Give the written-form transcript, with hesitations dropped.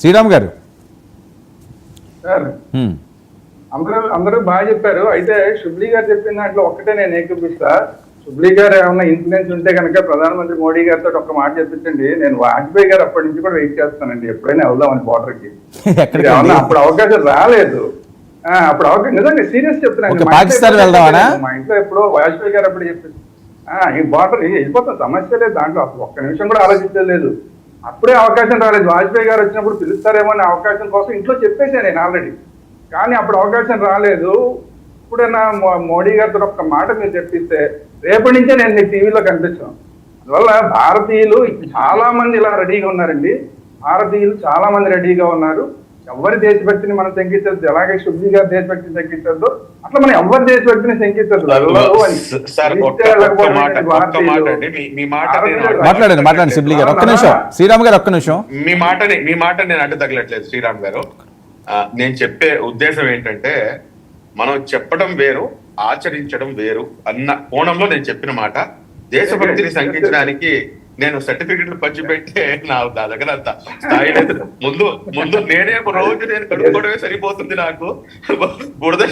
శ్రీరామ్ గారు సార్ అందరూ బాగా చెప్పారు. అయితే షుబ్లీ గారు చెప్పిన దాంట్లో ఒక్కటే నేను ఏకీపిస్తా. షుబ్లీ గారు ఏమన్నా ఇన్ఫ్లుయెన్స్ ఉంటే కనుక ప్రధానమంత్రి మోడీ గారితో ఒక్క మాట చెప్పించండి. నేను వాజ్పేయి గారు అప్పటి నుంచి కూడా వెయిట్ చేస్తానండి, ఎప్పుడైనా వెళ్దామని బార్డర్ కి. అప్పుడు అవకాశం రాలేదు. అప్పుడు అవకాశం నిజంగా సీరియస్ చెప్తున్నాను. పాకిస్తాన్ వెళ్దామనా? మా ఇంట్లో ఎప్పుడో వాజ్పేయి గారు అప్పుడు చెప్పి ఈ బార్డర్ వెళ్ళిపోతాం, సమస్య లేదు దాంట్లో, అసలు ఒక్క నిమిషం కూడా ఆలోచించలేదు. అప్పుడే అవకాశం రాలేదు. వాజ్పేయి గారు వచ్చినప్పుడు పిలుస్తారేమో అనే అవకాశం కోసం ఇంట్లో చెప్పేశాను నేను ఆల్రెడీ, కానీ అప్పుడు అవకాశం రాలేదు. ఇప్పుడైనా మోడీ గారితో ఒక్క మాట మీరు చెప్పిస్తే రేపటి నుంచే నేను మీకు టీవీలో కనిపించాను. అందువల్ల భారతీయులు చాలా మంది ఇలా రెడీగా ఉన్నారండి. భారతీయులు చాలా మంది రెడీగా ఉన్నారు. ఎవరి దేశభక్తిని మనం శంకించద్దు, ఎలాగే షుబ్లీ గారి దేశభక్తిని శంకించద్దు, అట్లా మనం ఎవరి దేశభక్తిని శంకించద్దు. మాట్లాడండి షుబ్లీ గారు, ఒక్క నిమిషం. శ్రీరామ్ గారు ఒక్క నిమిషం. మీ మాట నేను అడ్డు తగలట్లేదు శ్రీరామ్ గారు. నేను చెప్పే ఉద్దేశం ఏంటంటే, మనం చెప్పడం వేరు, ఆచరించడం వేరు అన్న కోణంలో నేను చెప్పిన మాట. దేశభక్తిని శంకించడానికి నేను సర్టిఫికెట్లు పంచిపెట్టే నా దగ్గర అంత స్థాయి లేదు. ముందు నేనే రోజు నేను కడుక్కోవడమే సరిపోతుంది నాకు. బురద